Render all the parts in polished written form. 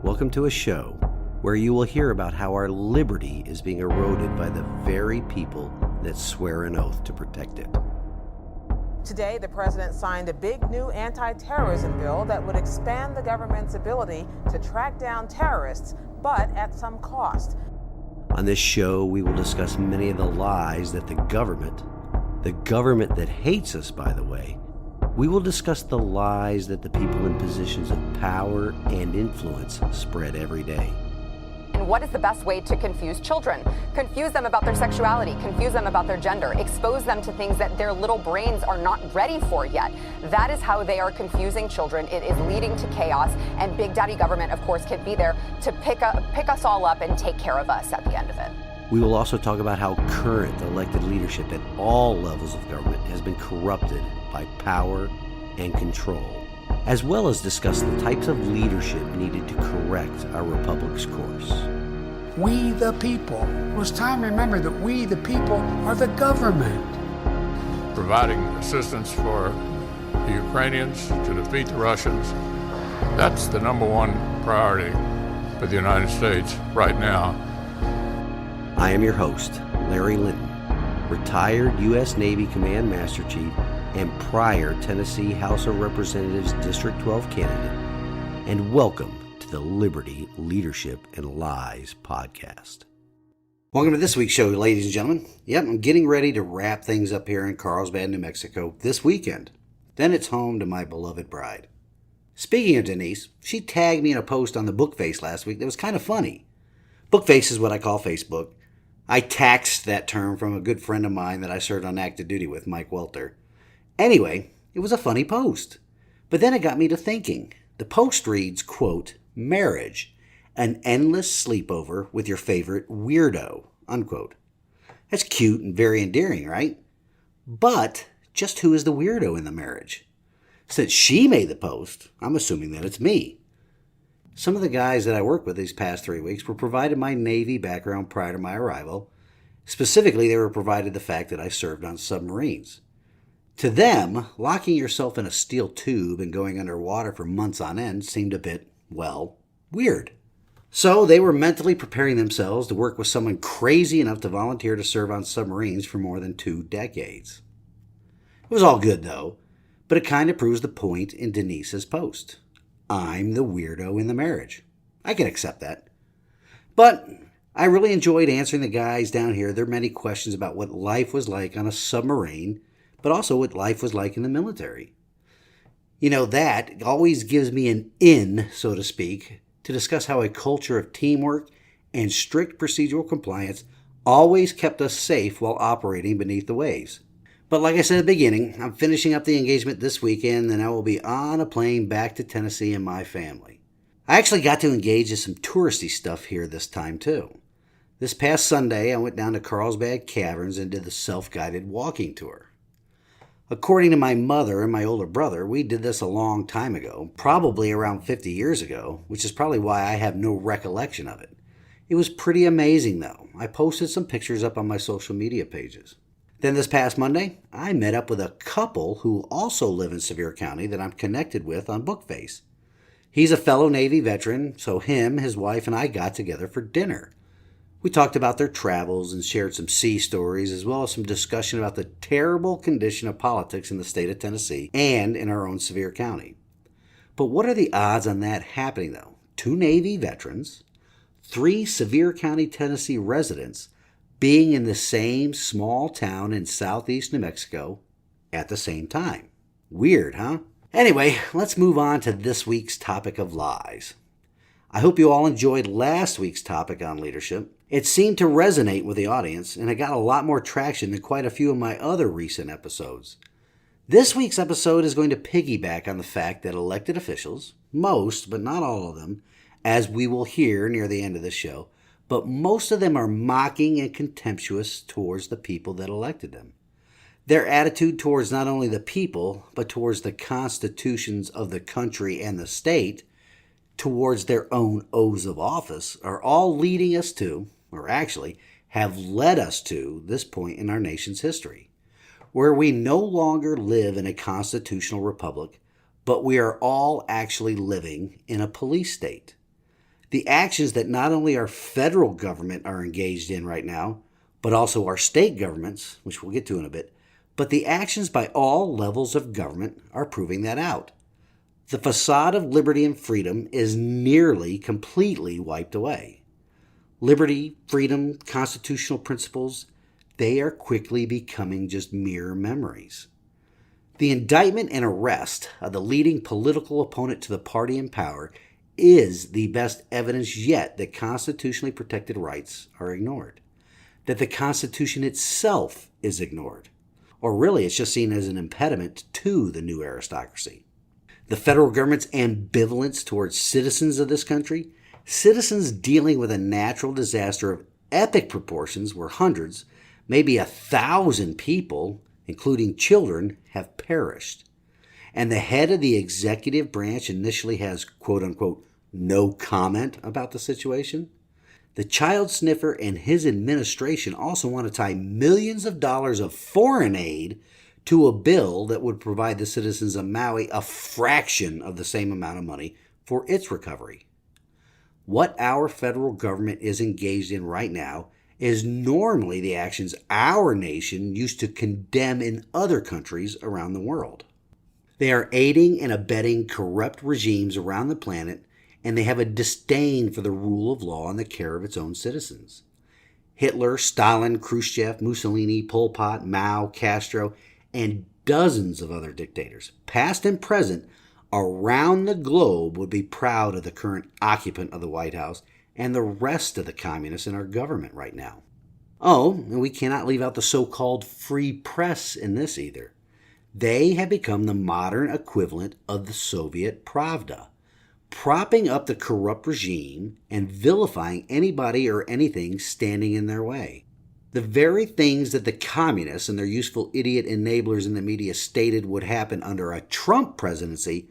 Welcome to a show where you will hear about how our liberty is being eroded by the very people that swear an oath to protect it. Today, the president signed a big new anti-terrorism bill that would expand the government's ability to track down terrorists, but at some cost. On this show, we will discuss many of the lies that the government that hates us, by the way, we will discuss the lies that the people in positions of power and influence spread every day. And what is the best way to confuse children? Confuse them about their sexuality, confuse them about their gender, expose them to things that their little brains are not ready for yet. That is how they are confusing children. It is leading to chaos, and Big Daddy government, of course, can be there to pick us all up and take care of us at the end of it. We will also talk about how current elected leadership at all levels of government has been corrupted by power and control, as well as discuss the types of leadership needed to correct our republic's course. We the people. It was time to remember that we the people are the government. Providing assistance for the Ukrainians to defeat the Russians, that's the number one priority for the United States right now. I am your host, Larry Linton, retired U.S. Navy Command Master Chief and prior Tennessee House of Representatives District 12 candidate, and welcome to the Liberty, Leadership, and Lies podcast. Welcome to this week's show, ladies and gentlemen. Yep, I'm getting ready to wrap things up here in Carlsbad, New Mexico this weekend. Then it's home to my beloved bride. Speaking of Denise, she tagged me in a post on the Bookface last week that was kind of funny. Bookface is what I call Facebook. I taxed that term from a good friend of mine that I served on active duty with, Mike Welter. Anyway, it was a funny post. But then it got me to thinking. The post reads, quote, "Marriage, an endless sleepover with your favorite weirdo," unquote. That's cute and very endearing, right? But just who is the weirdo in the marriage? Since she made the post, I'm assuming that it's me. Some of the guys that I worked with these past 3 weeks were provided my Navy background prior to my arrival. Specifically, they were provided the fact that I served on submarines. To them, locking yourself in a steel tube and going underwater for months on end seemed a bit, well, weird. So they were mentally preparing themselves to work with someone crazy enough to volunteer to serve on submarines for more than 2 decades. It was all good, though, but it kind of proves the point in Denise's post. I'm the weirdo in the marriage. I can accept that. But I really enjoyed answering the guys down here their many questions about what life was like on a submarine, but also what life was like in the military. You know, that always gives me an in, so to speak, to discuss how a culture of teamwork and strict procedural compliance always kept us safe while operating beneath the waves. But like I said at the beginning, I'm finishing up the engagement this weekend, and I will be on a plane back to Tennessee and my family. I actually got to engage in some touristy stuff here this time too. This past Sunday, I went down to Carlsbad Caverns and did the self-guided walking tour. According to my mother and my older brother, we did this a long time ago, probably around 50 years ago, which is probably why I have no recollection of it. It was pretty amazing though. I posted some pictures up on my social media pages. Then this past Monday, I met up with a couple who also live in Sevier County that I'm connected with on Bookface. He's a fellow Navy veteran, so him, his wife, and I got together for dinner. We talked about their travels and shared some sea stories, as well as some discussion about the terrible condition of politics in the state of Tennessee and in our own Sevier County. But what are the odds on that happening, though? 2 Navy veterans, 3 Sevier County, Tennessee residents, being in the same small town in southeast New Mexico at the same time. Weird, huh? Anyway, let's move on to this week's topic of lies. I hope you all enjoyed last week's topic on leadership. It seemed to resonate with the audience, and it got a lot more traction than quite a few of my other recent episodes. This week's episode is going to piggyback on the fact that elected officials, most but not all of them, as we will hear near the end of the show, but most of them are mocking and contemptuous towards the people that elected them. Their attitude towards not only the people, but towards the constitutions of the country and the state, towards their own oaths of office, are all leading us to, or actually have led us to, this point in our nation's history, where we no longer live in a constitutional republic, but we are all actually living in a police state. The actions that not only our federal government are engaged in right now, but also our state governments, which we'll get to in a bit, but the actions by all levels of government are proving that out. The facade of liberty and freedom is nearly completely wiped away. Liberty, freedom, constitutional principles, they are quickly becoming just mere memories. The indictment and arrest of the leading political opponent to the party in power is the best evidence yet that constitutionally protected rights are ignored, that the Constitution itself is ignored, or really it's just seen as an impediment to the new aristocracy. The federal government's ambivalence towards citizens of this country, citizens dealing with a natural disaster of epic proportions where hundreds, maybe 1,000 people, including children, have perished. And the head of the executive branch initially has, quote-unquote, no comment about the situation. The child sniffer and his administration also want to tie millions of dollars of foreign aid to a bill that would provide the citizens of Maui a fraction of the same amount of money for its recovery. What our federal government is engaged in right now is normally the actions our nation used to condemn in other countries around the world. They are aiding and abetting corrupt regimes around the planet, and they have a disdain for the rule of law and the care of its own citizens. Hitler, Stalin, Khrushchev, Mussolini, Pol Pot, Mao, Castro, and dozens of other dictators, past and present, around the globe would be proud of the current occupant of the White House and the rest of the communists in our government right now. Oh, and we cannot leave out the so-called free press in this either. They have become the modern equivalent of the Soviet Pravda, propping up the corrupt regime and vilifying anybody or anything standing in their way. The very things that the communists and their useful idiot enablers in the media stated would happen under a Trump presidency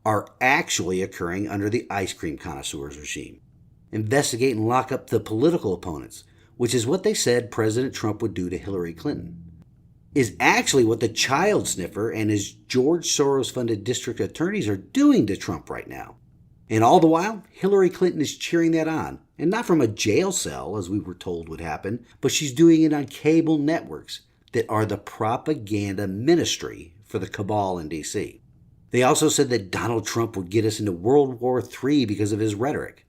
are actually occurring under the ice cream connoisseurs regime. Investigate and lock up the political opponents, which is what they said President Trump would do to Hillary Clinton, is actually what the child sniffer and his George Soros-funded district attorneys are doing to Trump right now. And all the while, Hillary Clinton is cheering that on, and not from a jail cell, as we were told would happen, but she's doing it on cable networks that are the propaganda ministry for the cabal in D.C. They also said that Donald Trump would get us into World War III because of his rhetoric.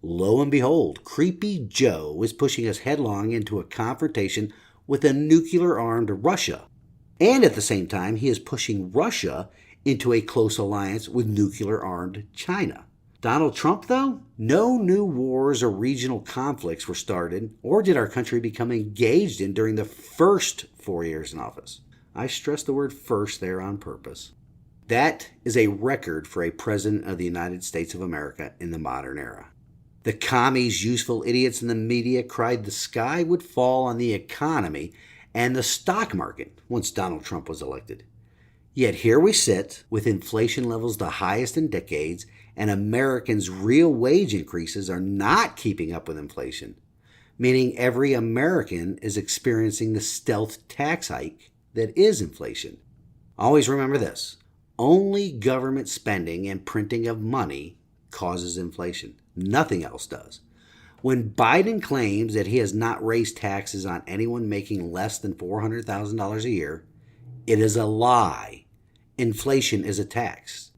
Lo and behold, Creepy Joe is pushing us headlong into a confrontation with a nuclear-armed Russia. And at the same time, he is pushing Russia into a close alliance with nuclear-armed China. Donald Trump, though, no new wars or regional conflicts were started, or did our country become engaged in during the first 4 years in office. I stress the word first there on purpose. That is a record for a president of the United States of America in the modern era. The commies, useful idiots in the media cried the sky would fall on the economy and the stock market once Donald Trump was elected. Yet here we sit with inflation levels the highest in decades, and Americans' real wage increases are not keeping up with inflation, meaning every American is experiencing the stealth tax hike that is inflation. Always remember this: only government spending and printing of money causes inflation. Nothing else does. When Biden claims that he has not raised taxes on anyone making less than $400,000 a year, it is a lie. Inflation is a tax.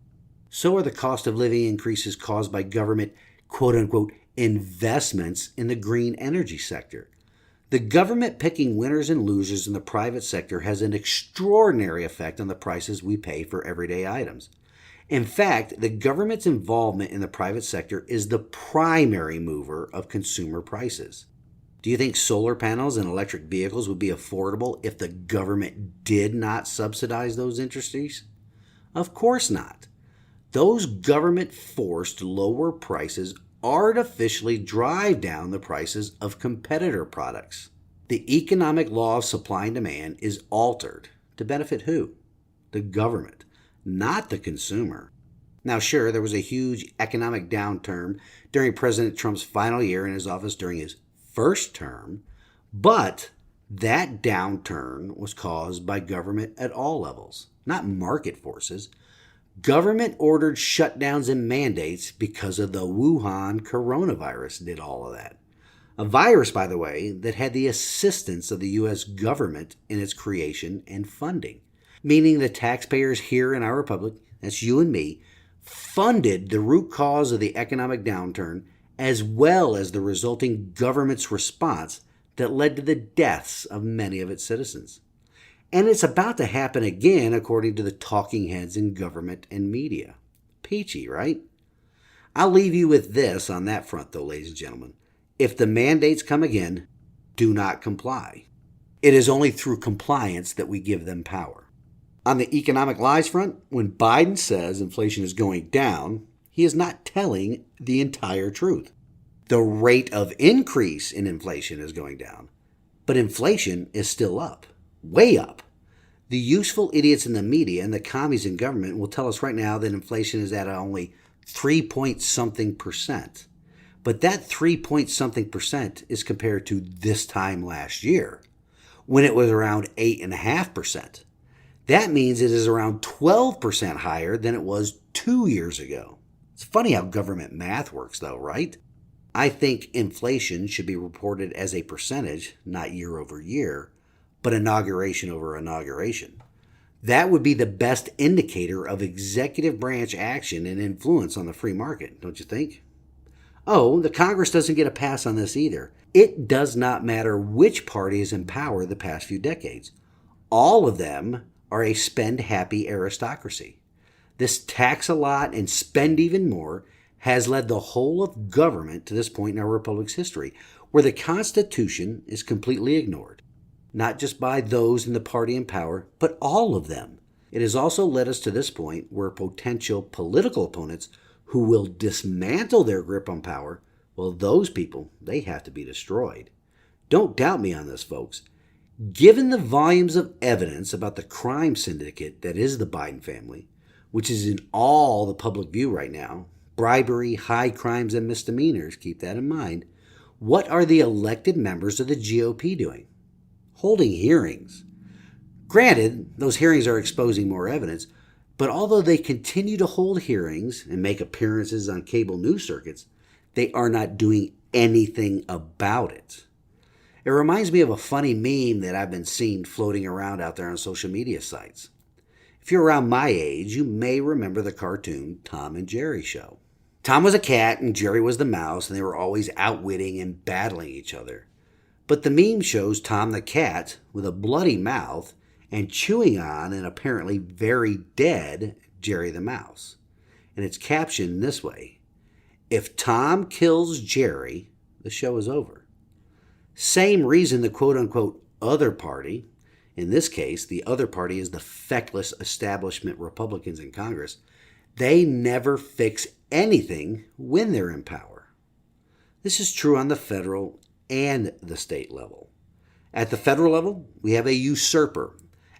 So are the cost of living increases caused by government, quote-unquote, investments in the green energy sector. The government picking winners and losers in the private sector has an extraordinary effect on the prices we pay for everyday items. In fact, the government's involvement in the private sector is the primary mover of consumer prices. Do you think solar panels and electric vehicles would be affordable if the government did not subsidize those industries? Of course not. Those government-forced lower prices artificially drive down the prices of competitor products. The economic law of supply and demand is altered to benefit who? The government, not the consumer. Now, sure, there was a huge economic downturn during President Trump's final year in his office during his first term, but that downturn was caused by government at all levels, not market forces. Government-ordered shutdowns and mandates because of the Wuhan coronavirus did all of that. A virus, by the way, that had the assistance of the U.S. government in its creation and funding, meaning the taxpayers here in our republic, that's you and me, funded the root cause of the economic downturn as well as the resulting government's response that led to the deaths of many of its citizens. And it's about to happen again, according to the talking heads in government and media. Peachy, right? I'll leave you with this on that front, though, ladies and gentlemen. If the mandates come again, do not comply. It is only through compliance that we give them power. On the economic lies front, when Biden says inflation is going down, he is not telling the entire truth. The rate of increase in inflation is going down, but inflation is still up, way up. The useful idiots in the media and the commies in government will tell us right now that inflation is at only 3-point-something%. But that 3-point-something% is compared to this time last year, when it was around 8.5%. That means it is around 12% higher than it was 2 years ago. It's funny how government math works, though, right? I think inflation should be reported as a percentage, not year over year, but inauguration over inauguration. That would be the best indicator of executive branch action and influence on the free market, don't you think? Oh, the Congress doesn't get a pass on this either. It does not matter which party is in power the past few decades. All of them are a spend-happy aristocracy. This tax a lot and spend even more has led the whole of government to this point in our republic's history, where the Constitution is completely ignored, not just by those in the party in power, but all of them. It has also led us to this point where potential political opponents who will dismantle their grip on power, well, those people, they have to be destroyed. Don't doubt me on this, folks. Given the volumes of evidence about the crime syndicate that is the Biden family, which is in all the public view right now, bribery, high crimes, and misdemeanors, keep that in mind, what are the elected members of the GOP doing? Holding hearings. Granted, those hearings are exposing more evidence, but although they continue to hold hearings and make appearances on cable news circuits, they are not doing anything about it. It reminds me of a funny meme that I've been seeing floating around out there on social media sites. If you're around my age, you may remember the cartoon Tom and Jerry show. Tom was a cat and Jerry was the mouse, and they were always outwitting and battling each other. But the meme shows Tom the cat with a bloody mouth and chewing on an apparently very dead Jerry the mouse. And it's captioned this way: "If Tom kills Jerry, the show is over." Same reason the quote-unquote other party, in this case, the other party is the feckless establishment Republicans in Congress, they never fix anything when they're in power. This is true on the federal and the state level. At the federal level, we have a usurper,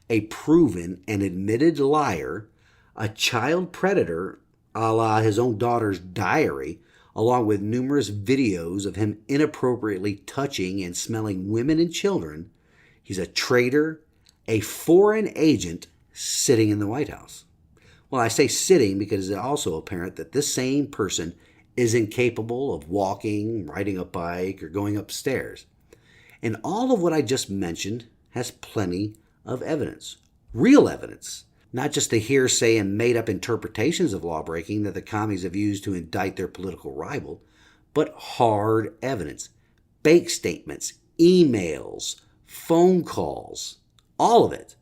a proven and admitted liar, a child predator a la his own daughter's diary, along with numerous videos of him inappropriately touching and smelling women and children. He's a traitor, a foreign agent sitting in the White House. Well, I say sitting because it's also apparent that this same person is incapable of walking, riding a bike, or going upstairs. And all of what I just mentioned has plenty of evidence, real evidence, not just the hearsay and made-up interpretations of lawbreaking that the commies have used to indict their political rival, but hard evidence, bank statements, emails, phone calls, all of it.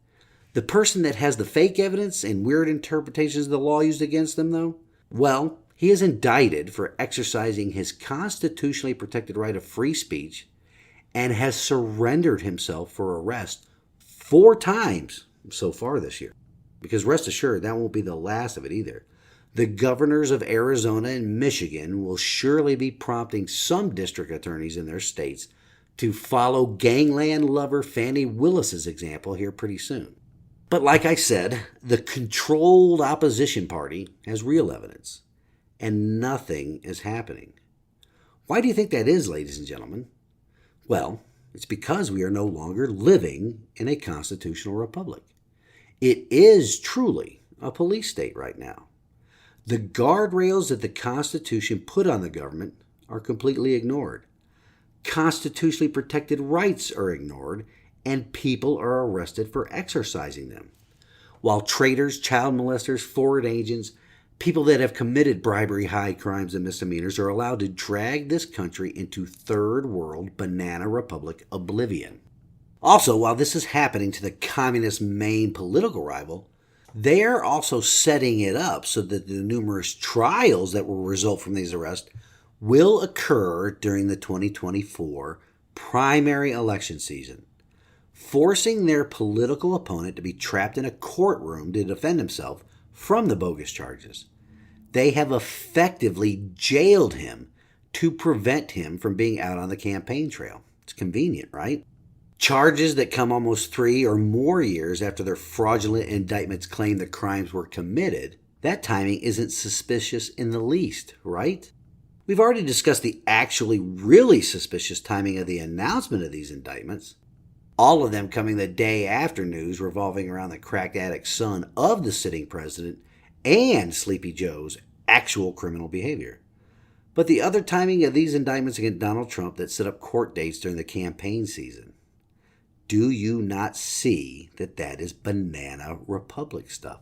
The person that has the fake evidence and weird interpretations of the law used against them, though, well, he is indicted for exercising his constitutionally protected right of free speech and has surrendered himself for arrest 4 times so far this year. Because rest assured, that won't be the last of it either. The governors of Arizona and Michigan will surely be prompting some district attorneys in their states to follow gangland lover Fani Willis's example here pretty soon. But like I said, the controlled opposition party has real evidence, and nothing is happening. Why do you think that is, ladies and gentlemen? Well, it's because we are no longer living in a constitutional republic. It is truly a police state right now. The guardrails that the Constitution put on the government are completely ignored. Constitutionally protected rights are ignored, and people are arrested for exercising them. While traitors, child molesters, foreign agents, people that have committed bribery, high crimes, and misdemeanors are allowed to drag this country into third world banana republic oblivion. Also, while this is happening to the communist main political rival, they are also setting it up so that the numerous trials that will result from these arrests will occur during the 2024 primary election season, forcing their political opponent to be trapped in a courtroom to defend himself from the bogus charges. They have effectively jailed him to prevent him from being out on the campaign trail. It's convenient, right? Charges that come almost 3 or more years after their fraudulent indictments claim the crimes were committed, that timing isn't suspicious in the least, right? We've already discussed the actually really suspicious timing of the announcement of these indictments, all of them coming the day after news revolving around the crack addict son of the sitting president and Sleepy Joe's actual criminal behavior. But the other timing of these indictments against Donald Trump that set up court dates during the campaign season. Do you not see that that is banana republic stuff?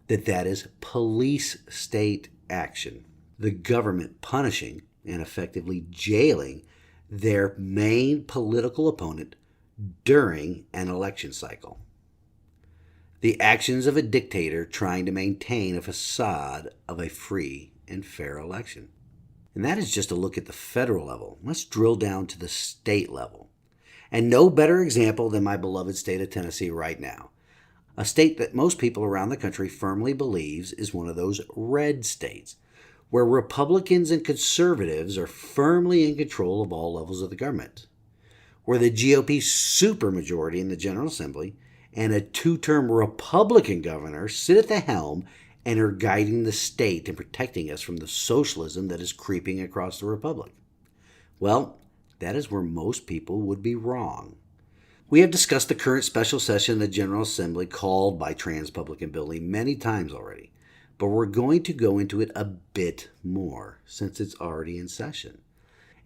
That is police state action. The government punishing and effectively jailing their main political opponent during an election cycle. The actions of a dictator trying to maintain a facade of a free and fair election. And that is just a look at the federal level. Let's drill down to the state level. And no better example than my beloved state of Tennessee right now. A state that most people around the country firmly believes is one of those red states, where Republicans and conservatives are firmly in control of all levels of the government, where the GOP supermajority in the General Assembly and a 2-term Republican governor sit at the helm and are guiding the state and protecting us from the socialism that is creeping across the republic. Well, that is where most people would be wrong. We have discussed the current special session of the General Assembly called by Trans-Publican Billy many times already, but we're going to go into it a bit more since it's already in session,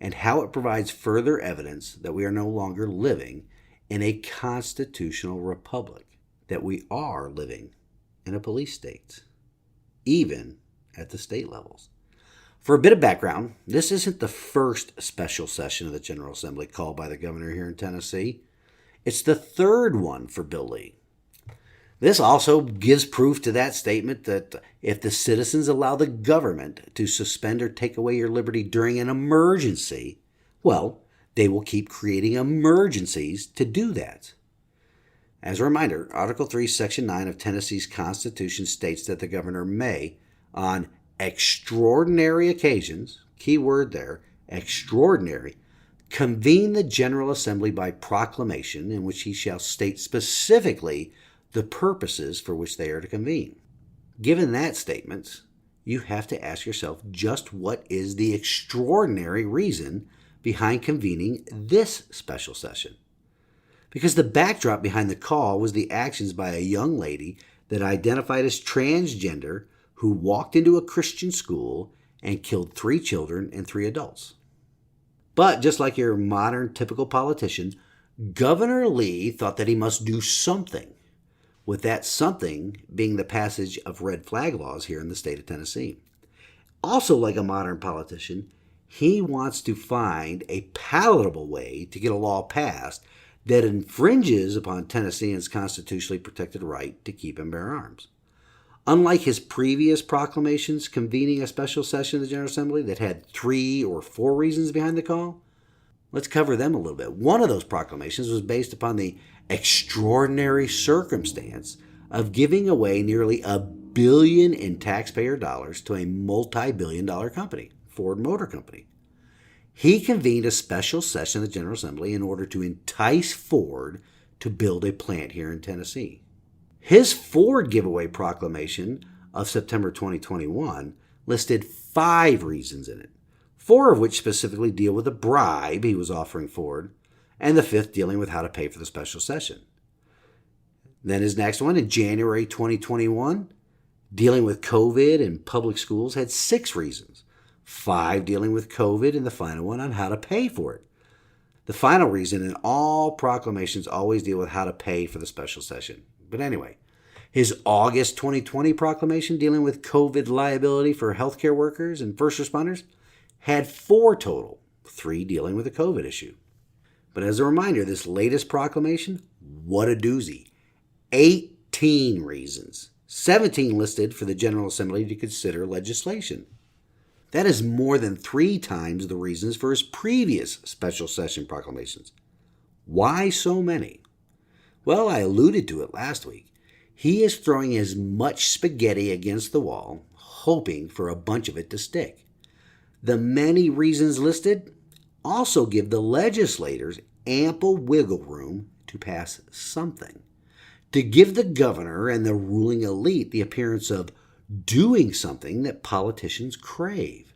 and how it provides further evidence that we are no longer living in a constitutional republic, that we are living in a police state, even at the state levels. For a bit of background, this isn't the first special session of the General Assembly called by the governor here in Tennessee. It's the third one for Bill Lee. This also gives proof to that statement that if the citizens allow the government to suspend or take away your liberty during an emergency, well, they will keep creating emergencies to do that. As a reminder, Article 3, Section 9 of Tennessee's Constitution states that the governor may, on extraordinary occasions, key word there, extraordinary, convene the General Assembly by proclamation in which he shall state specifically the purposes for which they are to convene. Given that statement, you have to ask yourself just what is the extraordinary reason behind convening this special session. Because the backdrop behind the call was the actions by a young lady that identified as transgender who walked into a Christian school and killed 3 children and 3 adults. But just like your modern typical politician, Governor Lee thought that he must do something, with that something being the passage of red flag laws here in the state of Tennessee. Also, like a modern politician, he wants to find a palatable way to get a law passed that infringes upon Tennesseans' constitutionally protected right to keep and bear arms. Unlike his previous proclamations convening a special session of the General Assembly that had 3 or 4 reasons behind the call, let's cover them a little bit. One of those proclamations was based upon the extraordinary circumstance of giving away nearly $1 billion in taxpayer dollars to a multi-billion-dollar company, Ford Motor Company. He convened a special session of the General Assembly in order to entice Ford to build a plant here in Tennessee. His Ford giveaway proclamation of September 2021 listed 5 reasons in it, 4 of which specifically deal with a bribe he was offering Ford, and the 5th dealing with how to pay for the special session. Then his next one, in January 2021, Dealing with COVID in public schools had 6 reasons. 5 dealing with COVID, and the final one on how to pay for it. The final reason, and all proclamations always deal with how to pay for the special session. But anyway, his August 2020 proclamation dealing with COVID liability for healthcare workers and first responders had 4 total, 3 dealing with the COVID issue. But as a reminder, this latest proclamation, what a doozy. 18 reasons, 17 listed for the General Assembly to consider legislation. That is more than 3 times the reasons for his previous special session proclamations. Why so many? Well, I alluded to it last week. He is throwing as much spaghetti against the wall, hoping for a bunch of it to stick. The many reasons listed also give the legislators ample wiggle room to pass something, to give the governor and the ruling elite the appearance of doing something that politicians crave.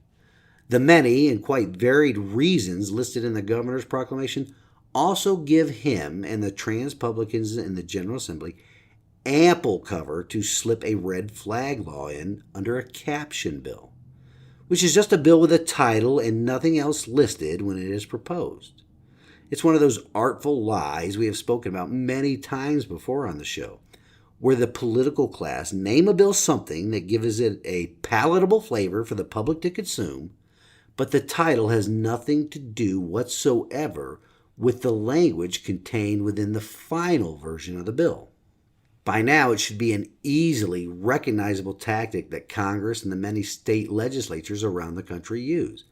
The many and quite varied reasons listed in the governor's proclamation also give him and the trans-publicans in the General Assembly ample cover to slip a red flag law in under a caption bill, which is just a bill with a title and nothing else listed when it is proposed. It's one of those artful lies we have spoken about many times before on the show, where the political class name a bill something that gives it a palatable flavor for the public to consume, but the title has nothing to do whatsoever with the language contained within the final version of the bill. By now, it should be an easily recognizable tactic that Congress and the many state legislatures around the country use,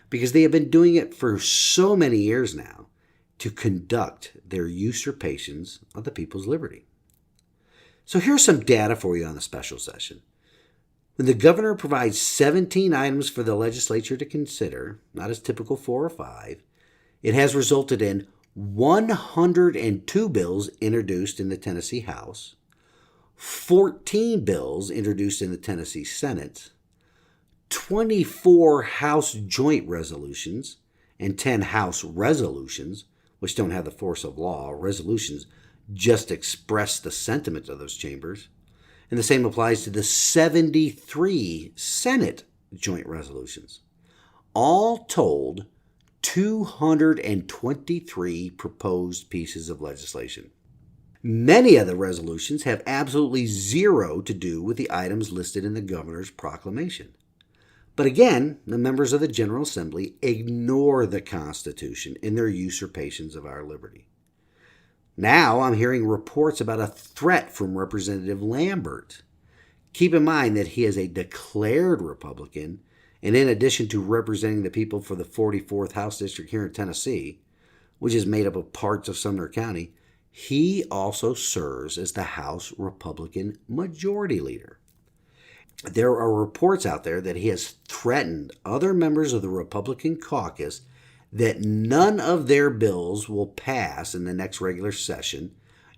because they have been doing it for so many years now to conduct their usurpations of the people's liberty. So here's some data for you on the special session. When the governor provides 17 items for the legislature to consider, not his typical 4 or 5, it has resulted in 102 bills introduced in the Tennessee House, 14 bills introduced in the Tennessee Senate, 24 House joint resolutions, and 10 House resolutions, which don't have the force of law. Resolutions just express the sentiment of those chambers. And the same applies to the 73 Senate joint resolutions. All told, 223 proposed pieces of legislation. Many of the resolutions have absolutely zero to do with the items listed in the governor's proclamation. But again, the members of the General Assembly ignore the Constitution in their usurpations of our liberty. Now I'm hearing reports about a threat from Representative Lambert. Keep in mind that he is a declared Republican, and in addition to representing the people for the 44th House District here in Tennessee, which is made up of parts of Sumner County, he also serves as the House Republican Majority Leader. There are reports out there that he has threatened other members of the Republican caucus that none of their bills will pass in the next regular session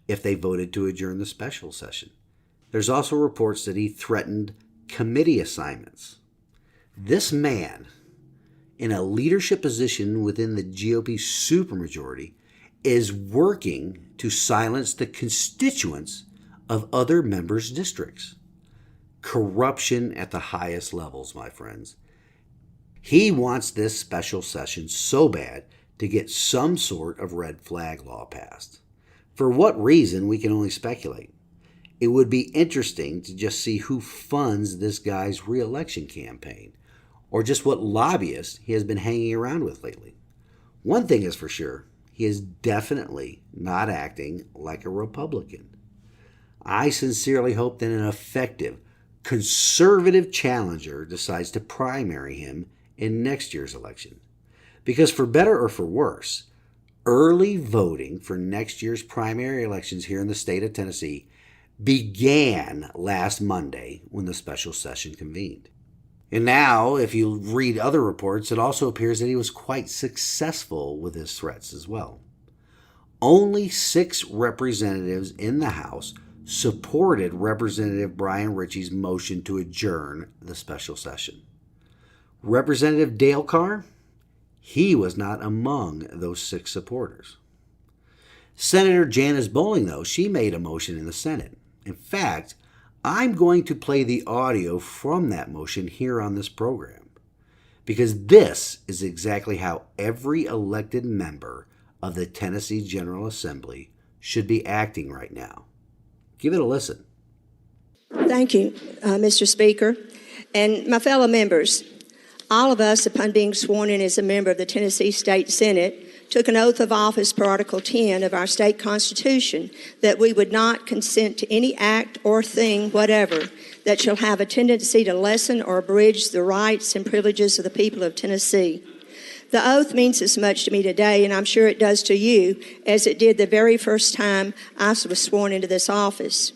if they voted to adjourn the special session. There's also reports that he threatened committee assignments. This man, in a leadership position within the GOP supermajority, is working to silence the constituents of other members' districts. Corruption at the highest levels, my friends. He wants this special session so bad to get some sort of red flag law passed. For what reason, we can only speculate. It would be interesting to just see who funds this guy's re-election campaign, or just what lobbyists he has been hanging around with lately. One thing is for sure, he is definitely not acting like a Republican. I sincerely hope that an effective, conservative challenger decides to primary him in next year's election. Because for better or for worse, early voting for next year's primary elections here in the state of Tennessee began last Monday when the special session convened. And now, if you read other reports, it also appears that he was quite successful with his threats as well. Only 6 representatives in the House supported Representative Brian Ritchie's motion to adjourn the special session. Representative Dale Carr, he was not among those 6 supporters. Senator Janice Bowling, though, she made a motion in the Senate. In fact, I'm going to play the audio from that motion here on this program, because this is exactly how every elected member of the Tennessee General Assembly should be acting right now. Give it a listen. Thank you, Mr. Speaker. And my fellow members, all of us, upon being sworn in as a member of the Tennessee State Senate, took an oath of office per Article 10 of our state constitution that we would not consent to any act or thing whatever that shall have a tendency to lessen or abridge the rights and privileges of the people of Tennessee. The oath means as much to me today, and I'm sure it does to you, as it did the very first time I was sworn into this office.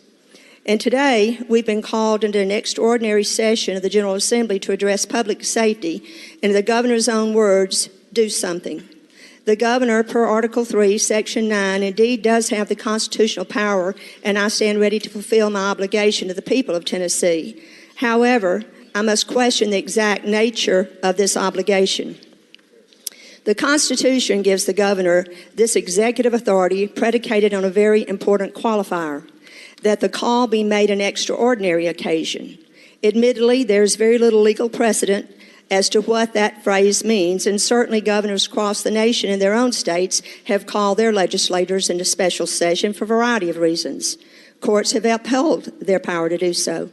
And today, we've been called into an extraordinary session of the General Assembly to address public safety, and in the governor's own words, do something. The governor, per Article 3, Section 9, indeed does have the constitutional power, and I stand ready to fulfill my obligation to the people of Tennessee. However, I must question the exact nature of this obligation. The Constitution gives the governor this executive authority predicated on a very important qualifier, that the call be made an extraordinary occasion. Admittedly, there's very little legal precedent as to what that phrase means, and certainly governors across the nation in their own states have called their legislators into special session for a variety of reasons. Courts have upheld their power to do so.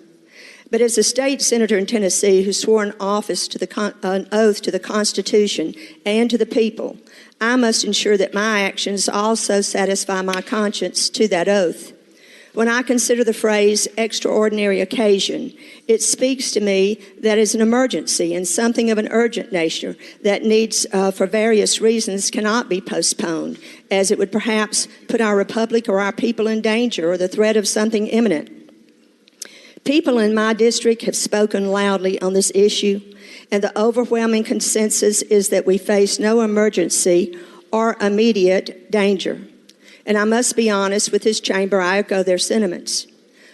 But as a state senator in Tennessee who swore an office to an oath to the Constitution and to the people, I must ensure that my actions also satisfy my conscience to that oath. When I consider the phrase extraordinary occasion, it speaks to me that is an emergency and something of an urgent nature that needs, for various reasons, cannot be postponed, as it would perhaps put our republic or our people in danger or the threat of something imminent. People in my district have spoken loudly on this issue, and the overwhelming consensus is that we face no emergency or immediate danger. And I must be honest with this chamber, I echo their sentiments.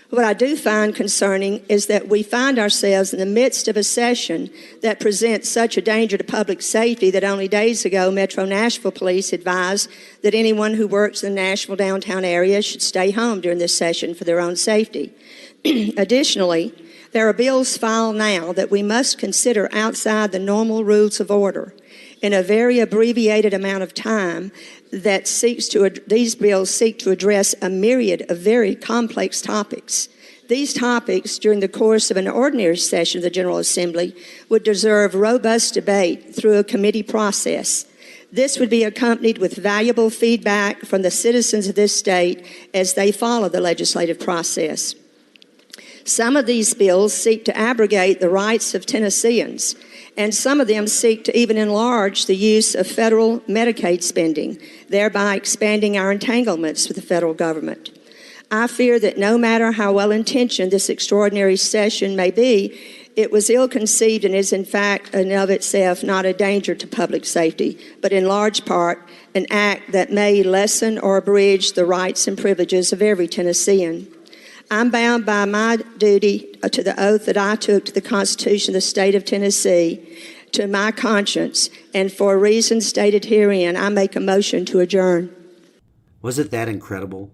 What I do find concerning is that we find ourselves in the midst of a session that presents such a danger to public safety that only days ago Metro Nashville Police advised that anyone who works in the Nashville downtown area should stay home during this session for their own safety. Additionally, there are bills filed now that we must consider outside the normal rules of order in a very abbreviated amount of time that these bills seek to address a myriad of very complex topics. These topics, during the course of an ordinary session of the General Assembly, would deserve robust debate through a committee process. This would be accompanied with valuable feedback from the citizens of this state as they follow the legislative process. Some of these bills seek to abrogate the rights of Tennesseans, and some of them seek to even enlarge the use of federal Medicaid spending, thereby expanding our entanglements with the federal government. I fear that no matter how well-intentioned this extraordinary session may be, it was ill-conceived and is in fact in of itself not a danger to public safety, but in large part an act that may lessen or abridge the rights and privileges of every Tennessean. I'm bound by my duty to the oath that I took to the Constitution of the state of Tennessee, to my conscience, and for reasons stated herein, I make a motion to adjourn. Wasn't that incredible?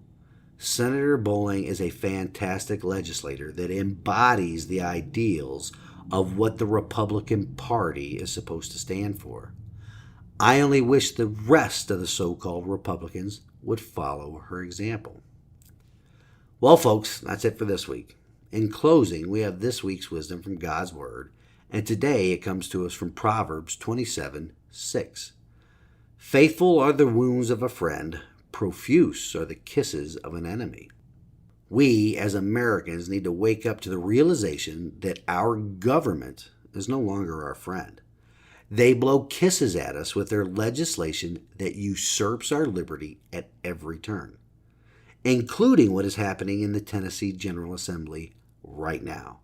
Senator Bowling is a fantastic legislator that embodies the ideals of what the Republican Party is supposed to stand for. I only wish the rest of the so-called Republicans would follow her example. Well, folks, that's it for this week. In closing, we have this week's wisdom from God's Word, and today it comes to us from Proverbs 27:6. Faithful are the wounds of a friend, profuse are the kisses of an enemy. We, as Americans, need to wake up to the realization that our government is no longer our friend. They blow kisses at us with their legislation that usurps our liberty at every turn, including what is happening in the Tennessee General Assembly right now.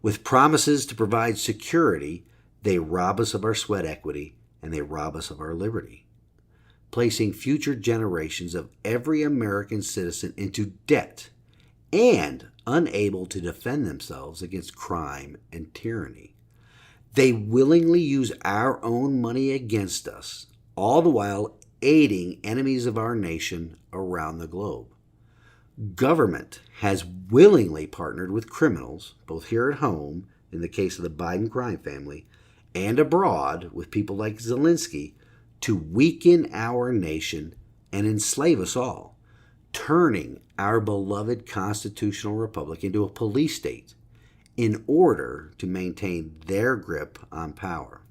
With promises to provide security, they rob us of our sweat equity and they rob us of our liberty, placing future generations of every American citizen into debt and unable to defend themselves against crime and tyranny. They willingly use our own money against us, all the while aiding enemies of our nation around the globe. Government has willingly partnered with criminals, both here at home, in the case of the Biden crime family, and abroad with people like Zelensky, to weaken our nation and enslave us all, turning our beloved constitutional republic into a police state in order to maintain their grip on power.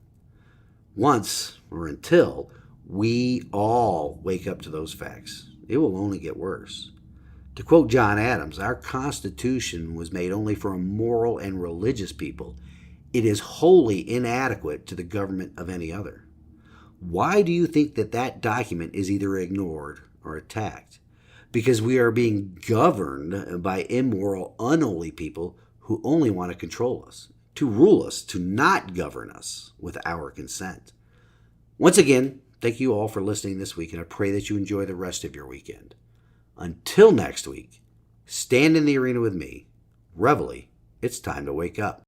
Once, or until, we all wake up to those facts, it will only get worse. To quote John Adams, our Constitution was made only for a moral and religious people. It is wholly inadequate to the government of any other. Why do you think that document is either ignored or attacked? Because we are being governed by immoral, unholy people who only want to control us, to rule us, to not govern us with our consent. Once again, thank you all for listening this week, and I pray that you enjoy the rest of your weekend. Until next week, stand in the arena with me. Reveille, it's time to wake up.